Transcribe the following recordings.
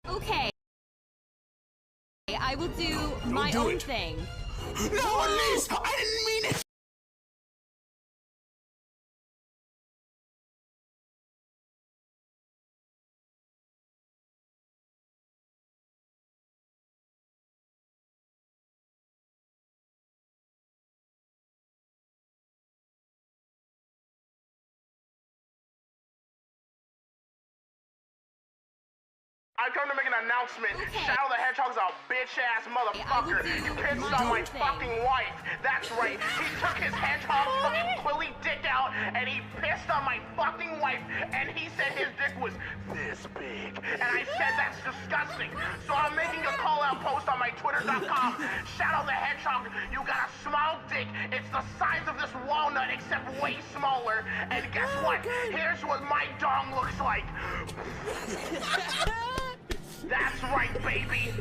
Okay. I will do my own thing. No, Elise! I didn't mean it! I come to make an announcement. Shadow the Hedgehog's a bitch-ass motherfucker. You pissed on my fucking wife. That's right. He took his hedgehog fucking quilly dick out and he pissed on my fucking wife and he said his dick was this big. And I said that's disgusting. So I'm making a call-out post on my twitter.com. Shadow the Hedgehog, you got a small dick. It's the size of this walnut except way smaller. And guess what? Here's what my dong looks like. That's right, baby.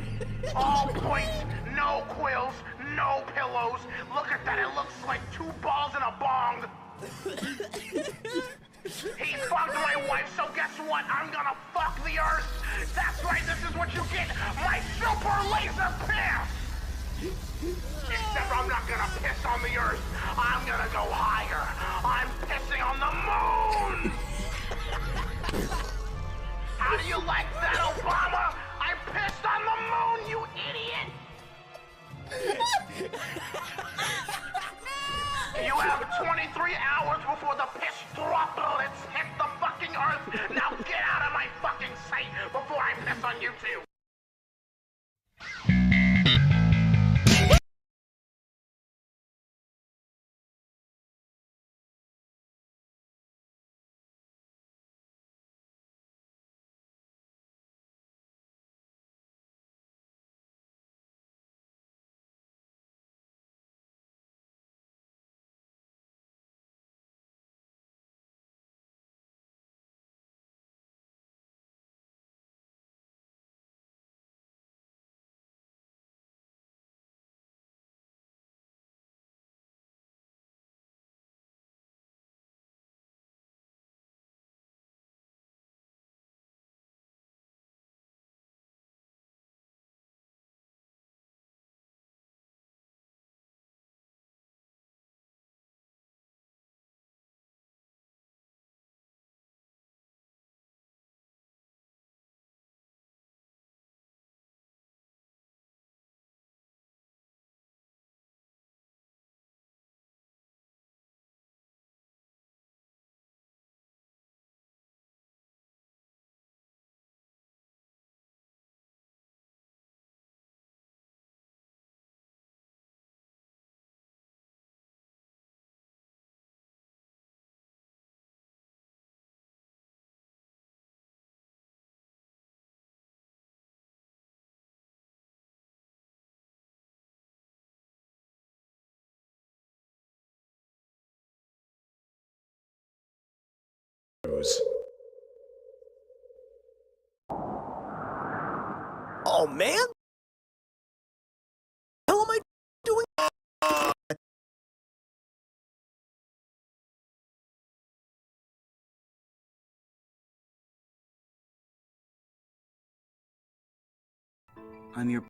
All points, no quills, no pillows. Look at that, it looks like 2 balls in a bong. He fucked my wife, so guess what? I'm gonna fuck the earth. That's right, this is what you get. My super laser piss. Except I'm not gonna piss on the earth. I'm gonna go higher. I'm pissing on the moon. How do you like that, Obama? I pissed on the moon, you idiot! You have 23 hours before the piss droplets hit the fucking earth. Now get out of my fucking sight before I piss on you too. Oh, man? How am I doing? I'm your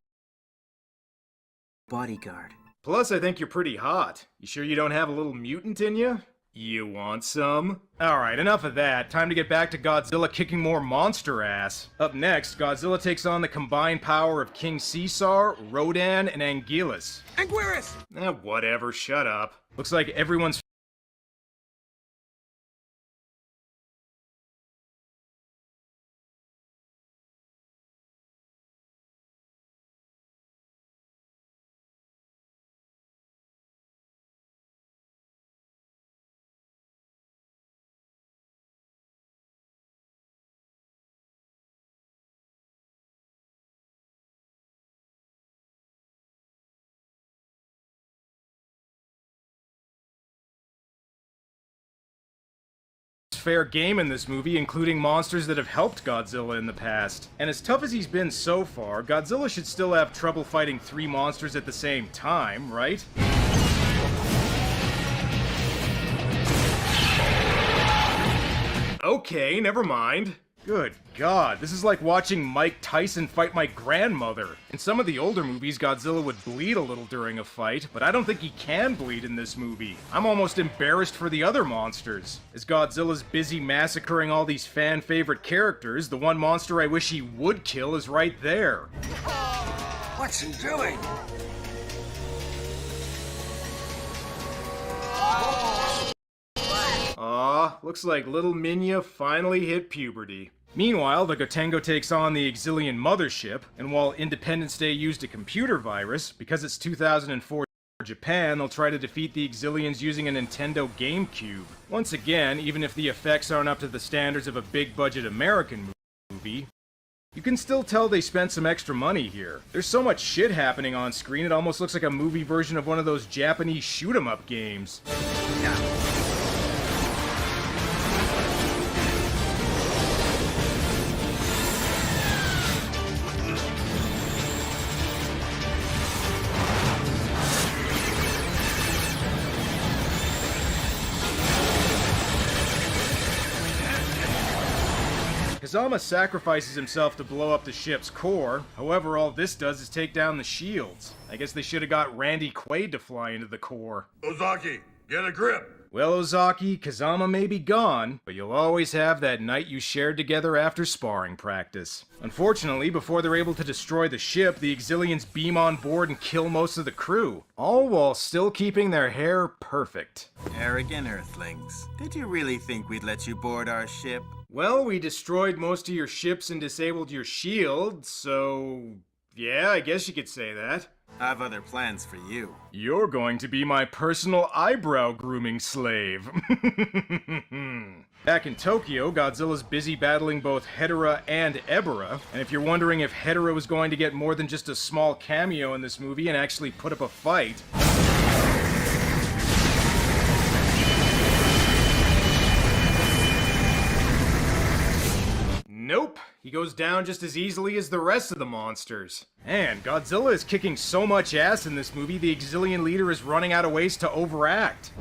bodyguard. Plus, I think you're pretty hot. You sure you don't have a little mutant in you? You want some? Alright, enough of that. Time to get back to Godzilla kicking more monster ass. Up next, Godzilla takes on the combined power of King Caesar, Rodan, and Anguillus. Anguirus! Whatever, shut up. Looks like everyone's fair game in this movie, including monsters that have helped Godzilla in the past. And as tough as he's been so far, Godzilla should still have trouble fighting 3 monsters at the same time, right? Okay, never mind. Good God, this is like watching Mike Tyson fight my grandmother. In some of the older movies, Godzilla would bleed a little during a fight, but I don't think he can bleed in this movie. I'm almost embarrassed for the other monsters. As Godzilla's busy massacring all these fan-favorite characters, the one monster I wish he would kill is right there. What's he doing? Aw, looks like little Minya finally hit puberty. Meanwhile, the Gotengo takes on the Exilian mothership, and while Independence Day used a computer virus, because it's 2004 Japan, they'll try to defeat the Exilians using a Nintendo GameCube. Once again, even if the effects aren't up to the standards of a big-budget American movie, you can still tell they spent some extra money here. There's so much shit happening on screen, it almost looks like a movie version of one of those Japanese shoot-'em-up games. Kazama sacrifices himself to blow up the ship's core, however all this does is take down the shields. I guess they should have got Randy Quaid to fly into the core. Ozaki, get a grip! Well, Ozaki, Kazama may be gone, but you'll always have that night you shared together after sparring practice. Unfortunately, before they're able to destroy the ship, the Exilians beam on board and kill most of the crew, all while still keeping their hair perfect. Arrogant Earthlings. Did you really think we'd let you board our ship? Well, we destroyed most of your ships and disabled your shield, so yeah, I guess you could say that. I've other plans for you. You're going to be my personal eyebrow grooming slave. Back in Tokyo, Godzilla's busy battling both Hedorah and Ebirah, and if you're wondering if Hedorah was going to get more than just a small cameo in this movie and actually put up a fight, nope, he goes down just as easily as the rest of the monsters. And Godzilla is kicking so much ass in this movie, the Exilian leader is running out of ways to overact.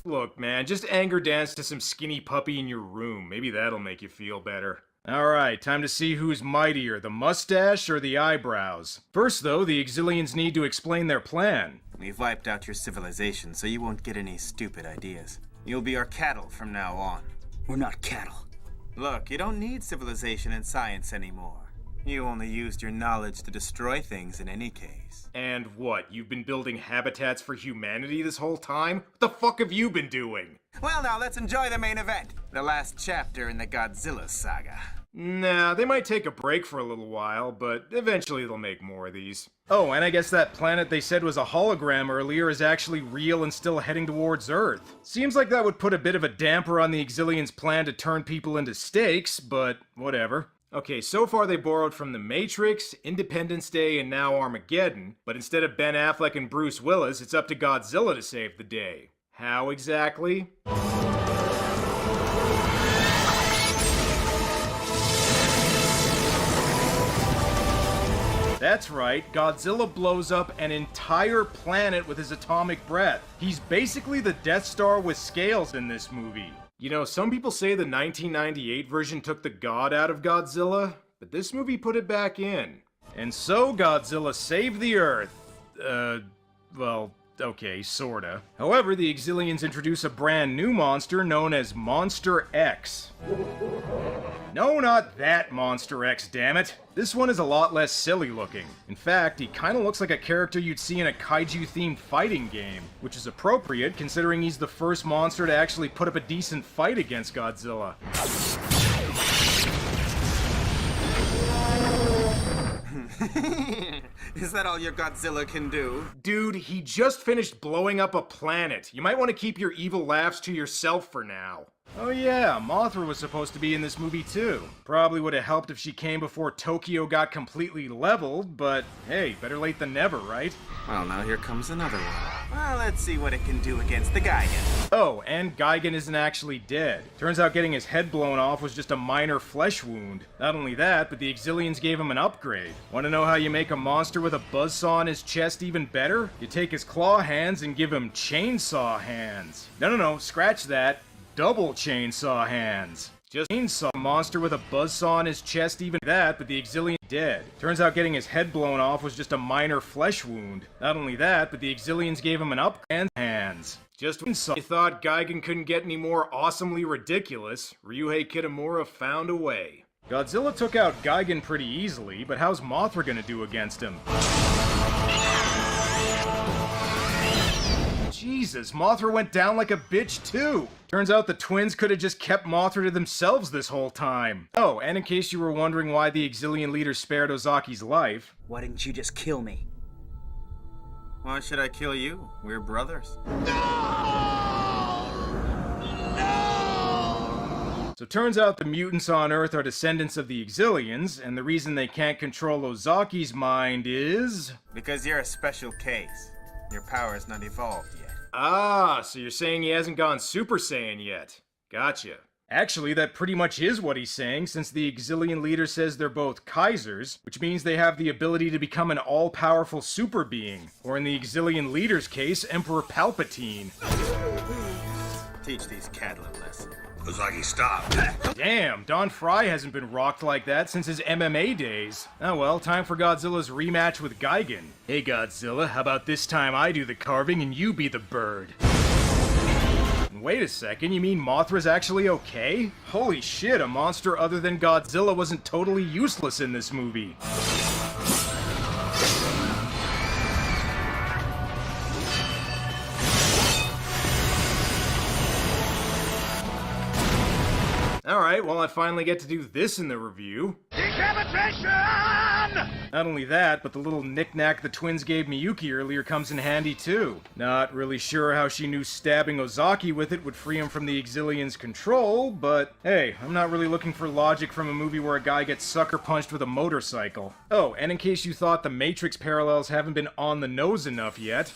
Look, man, just anger dance to some skinny puppy in your room. Maybe that'll make you feel better. Alright, time to see who's mightier, the mustache or the eyebrows. First, though, the Exilians need to explain their plan. We've wiped out your civilization, so you won't get any stupid ideas. You'll be our cattle from now on. We're not cattle. Look, you don't need civilization and science anymore. You only used your knowledge to destroy things in any case. And what, you've been building habitats for humanity this whole time? What the fuck have you been doing? Well, now let's enjoy the main event. The last chapter in the Godzilla saga. Nah, they might take a break for a little while, but eventually they'll make more of these. Oh, and I guess that planet they said was a hologram earlier is actually real and still heading towards Earth. Seems like that would put a bit of a damper on the Exilians' plan to turn people into steaks, but whatever. Okay, so far they borrowed from The Matrix, Independence Day, and now Armageddon, but instead of Ben Affleck and Bruce Willis, it's up to Godzilla to save the day. How exactly? That's right, Godzilla blows up an entire planet with his atomic breath. He's basically the Death Star with scales in this movie. You know, some people say the 1998 version took the god out of Godzilla, but this movie put it back in. And so Godzilla saved the Earth. Well, okay, sorta. However, the Exilians introduce a brand new monster known as Monster X. No, not that Monster X, dammit. This one is a lot less silly looking. In fact, he kinda looks like a character you'd see in a kaiju-themed fighting game, which is appropriate considering he's the first monster to actually put up a decent fight against Godzilla. Is that all your Godzilla can do? Dude, he just finished blowing up a planet. You might want to keep your evil laughs to yourself for now. Oh yeah, Mothra was supposed to be in this movie too. Probably would have helped if she came before Tokyo got completely leveled, but hey, better late than never, right? Well, now here comes another one. Well, let's see what it can do against the Gigan. Oh, and Gigan isn't actually dead. Turns out getting his head blown off was just a minor flesh wound. Not only that, but the Exilians gave him an upgrade. Want to know how you make a monster with a buzzsaw on his chest even better? You take his claw hands and give him chainsaw hands. No, scratch that. Double chainsaw hands. Just chainsaw monster with a buzzsaw on his chest even that, but the Exilian dead. Turns out getting his head blown off was just a minor flesh wound. Not only that, but the Exilians gave him an up and hands. Just when you thought Gigan couldn't get any more awesomely ridiculous, Ryuhei Kitamura found a way. Godzilla took out Gigan pretty easily, but how's Mothra gonna do against him? Jesus, Mothra went down like a bitch too! Turns out the twins could have just kept Mothra to themselves this whole time. Oh, and in case you were wondering why the Exilian leader spared Ozaki's life... Why didn't you just kill me? Why should I kill you? We're brothers. So turns out the mutants on Earth are descendants of the Exilians, and the reason they can't control Ozaki's mind is... Because you're a special case. Your power is not evolved yet. Ah, so you're saying he hasn't gone Super Saiyan yet. Gotcha. Actually, that pretty much is what he's saying, since the Exilian leader says they're both Kaisers, which means they have the ability to become an all-powerful super being, or in the Exilian leader's case, Emperor Palpatine. Teach these cattle a lesson. Ozaki, stop. Damn, Don Fry hasn't been rocked like that since his MMA days. Oh well, time for Godzilla's rematch with Gigan. Hey Godzilla, how about this time I do the carving and you be the bird? Wait a second, you mean Mothra's actually okay? Holy shit, a monster other than Godzilla wasn't totally useless in this movie. Alright, well I finally get to do this in the review. Decapitation! Not only that, but the little knick-knack the twins gave Miyuki earlier comes in handy too. Not really sure how she knew stabbing Ozaki with it would free him from the Exilians' control, but hey, I'm not really looking for logic from a movie where a guy gets sucker punched with a motorcycle. Oh, and in case you thought the Matrix parallels haven't been on the nose enough yet...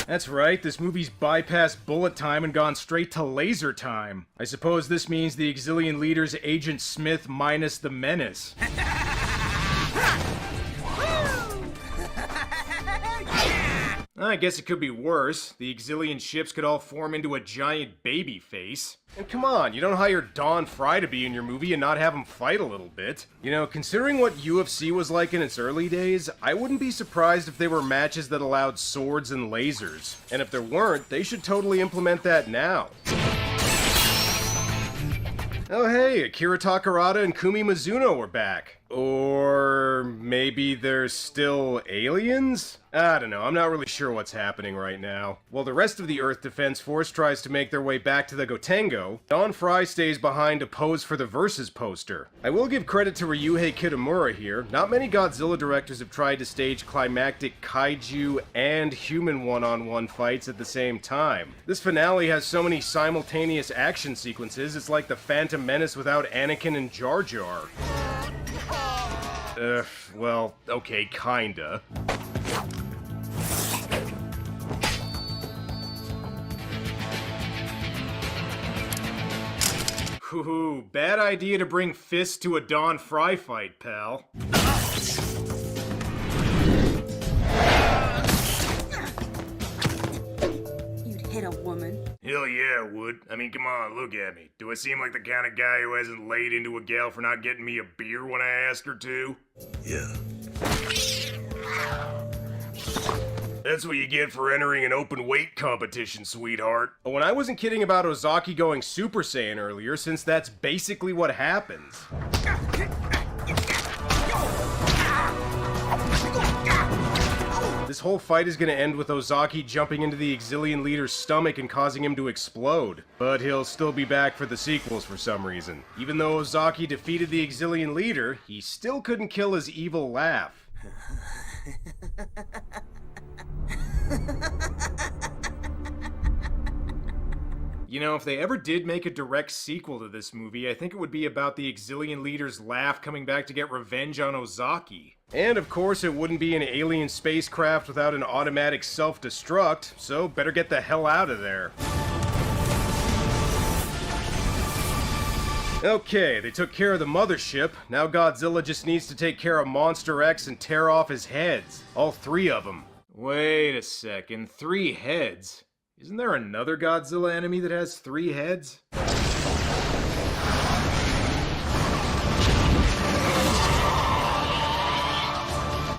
That's right, this movie's bypassed bullet time and gone straight to laser time. I suppose this means the Exilian leader's Agent Smith minus the menace. I guess it could be worse. The Exilian ships could all form into a giant baby face. And come on, you don't hire Don Fry to be in your movie and not have him fight a little bit. You know, considering what UFC was like in its early days, I wouldn't be surprised if there were matches that allowed swords and lasers. And if there weren't, they should totally implement that now. Oh hey, Akira Takarada and Kumi Mizuno are back. Or maybe they're still aliens? I don't know, I'm not really sure what's happening right now. While the rest of the Earth Defense Force tries to make their way back to the Gotengo, Don Fry stays behind to pose for the Versus poster. I will give credit to Ryuhei Kitamura here. Not many Godzilla directors have tried to stage climactic kaiju and human one-on-one fights at the same time. This finale has so many simultaneous action sequences, it's like the Phantom Menace without Anakin and Jar Jar. Well, okay, kinda. Ooh, bad idea to bring fists to a Don Fry fight, pal. You'd hit a woman. Hell yeah, I would. I mean, come on, look at me. Do I seem like the kind of guy who hasn't laid into a gal for not getting me a beer when I ask her to? Yeah. That's what you get for entering an open weight competition, sweetheart. When I wasn't kidding about Ozaki going Super Saiyan earlier, since that's basically what happens. This whole fight is gonna end with Ozaki jumping into the Exilian leader's stomach and causing him to explode. But he'll still be back for the sequels for some reason. Even though Ozaki defeated the Exilian leader, he still couldn't kill his evil laugh. You know, if they ever did make a direct sequel to this movie, I think it would be about the Exilian leader's laugh coming back to get revenge on Ozaki. And of course, it wouldn't be an alien spacecraft without an automatic self-destruct, so better get the hell out of there. Okay, they took care of the mothership. Now Godzilla just needs to take care of Monster X and tear off his heads. All 3 of them. Wait a second, 3 heads? Isn't there another Godzilla enemy that has 3 heads?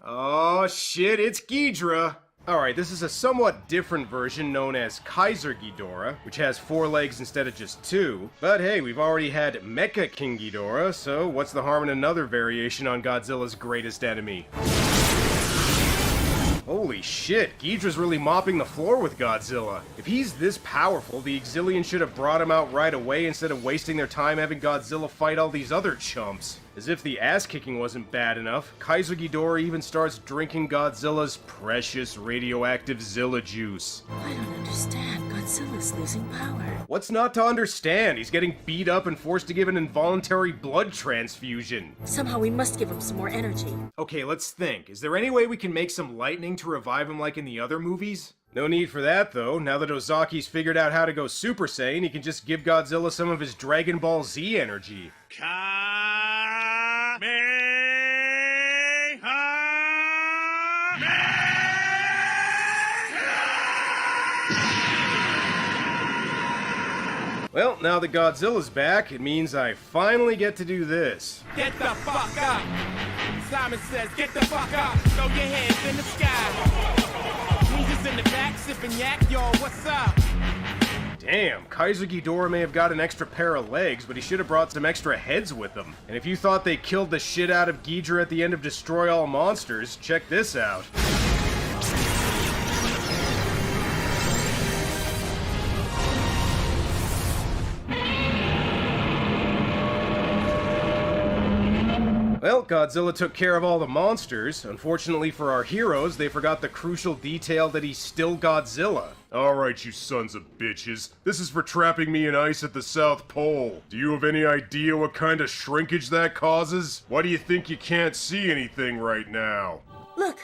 Oh shit, it's Ghidorah! Alright, this is a somewhat different version known as Kaiser Ghidorah, which has 4 legs instead of just 2. But hey, we've already had Mecha King Ghidorah, so what's the harm in another variation on Godzilla's greatest enemy? Holy shit, Ghidorah's really mopping the floor with Godzilla. If he's this powerful, the Exilians should have brought him out right away instead of wasting their time having Godzilla fight all these other chumps. As if the ass-kicking wasn't bad enough, Kaiser Ghidorah even starts drinking Godzilla's precious radioactive Zilla juice. I don't understand. Godzilla's losing power. What's not to understand? He's getting beat up and forced to give an involuntary blood transfusion. Somehow we must give him some more energy. Okay, let's think. Is there any way we can make some lightning to revive him like in the other movies? No need for that, though. Now that Ozaki's figured out how to go Super Saiyan, he can just give Godzilla some of his Dragon Ball Z energy. Well, now that Godzilla's back, it means I finally get to do this. Get the fuck up! Simon says, get the fuck up! Throw your hands in the sky! Jesus in the back, sipping yak, yo, what's up? Damn, Kaiser Ghidorah may have got an extra pair of legs, but he should have brought some extra heads with him. And if you thought they killed the shit out of Ghidorah at the end of Destroy All Monsters, check this out. Well, Godzilla took care of all the monsters. Unfortunately for our heroes, they forgot the crucial detail that he's still Godzilla. Alright, you sons of bitches. This is for trapping me in ice at the South Pole. Do you have any idea what kind of shrinkage that causes? Why do you think you can't see anything right now? Look!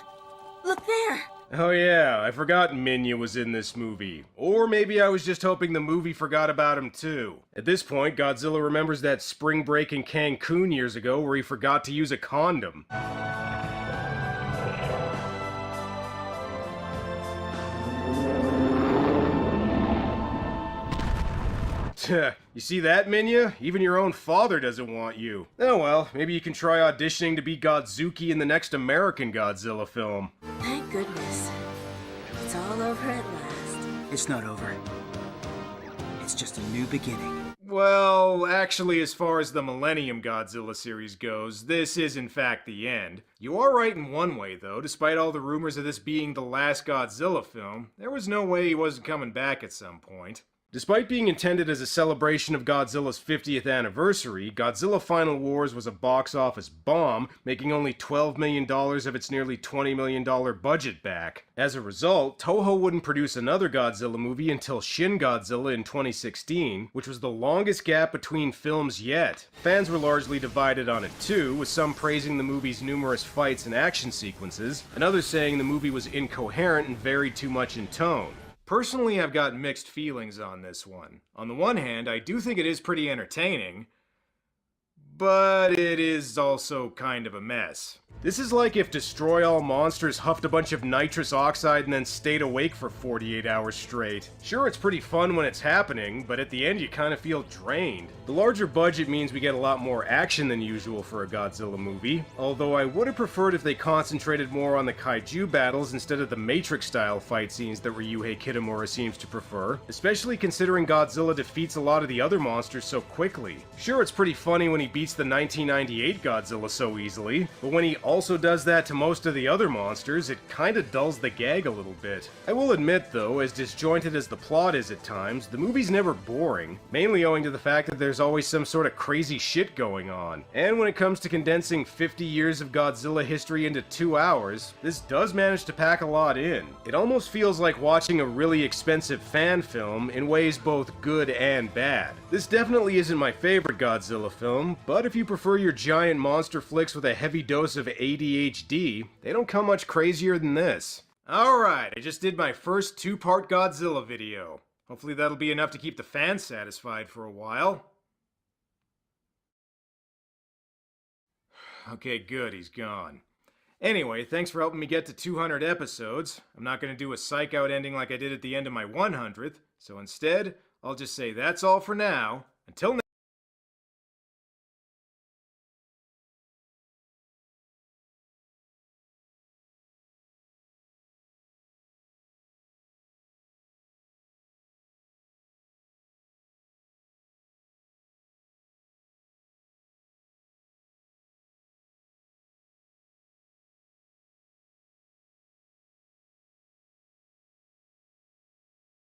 Look there! Oh yeah, I forgot Minya was in this movie. Or maybe I was just hoping the movie forgot about him too. At this point, Godzilla remembers that spring break in Cancun years ago where he forgot to use a condom. You see that, Minya? Even your own father doesn't want you. Oh well, maybe you can try auditioning to be Godzuki in the next American Godzilla film. Thank goodness. It's all over at last. It's not over. It's just a new beginning. Well, actually, as far as the Millennium Godzilla series goes, this is in fact the end. You are right in one way, though. Despite all the rumors of this being the last Godzilla film, there was no way he wasn't coming back at some point. Despite being intended as a celebration of Godzilla's 50th anniversary, Godzilla Final Wars was a box office bomb, making only $12 million of its nearly $20 million budget back. As a result, Toho wouldn't produce another Godzilla movie until Shin Godzilla in 2016, which was the longest gap between films yet. Fans were largely divided on it too, with some praising the movie's numerous fights and action sequences, and others saying the movie was incoherent and varied too much in tone. Personally, I've got mixed feelings on this one. On the one hand, I do think it is pretty entertaining, but it is also kind of a mess. This is like if Destroy All Monsters huffed a bunch of nitrous oxide and then stayed awake for 48 hours straight. Sure, it's pretty fun when it's happening, but at the end you kind of feel drained. The larger budget means we get a lot more action than usual for a Godzilla movie, although I would have preferred if they concentrated more on the kaiju battles instead of the Matrix-style fight scenes that Ryuhei Kitamura seems to prefer, especially considering Godzilla defeats a lot of the other monsters so quickly. Sure, it's pretty funny when he beats beats the 1998 Godzilla so easily, but when he also does that to most of the other monsters, it kinda dulls the gag a little bit. I will admit though, as disjointed as the plot is at times, the movie's never boring, mainly owing to the fact that there's always some sort of crazy shit going on. And when it comes to condensing 50 years of Godzilla history into 2 hours, this does manage to pack a lot in. It almost feels like watching a really expensive fan film in ways both good and bad. This definitely isn't my favorite Godzilla film, but if you prefer your giant monster flicks with a heavy dose of ADHD, they don't come much crazier than this. Alright, I just did my first 2-part Godzilla video. Hopefully that'll be enough to keep the fans satisfied for a while. Okay, good, he's gone. Anyway, thanks for helping me get to 200 episodes. I'm not going to do a psych out ending like I did at the end of my 100th, so instead, I'll just say that's all for now. Until next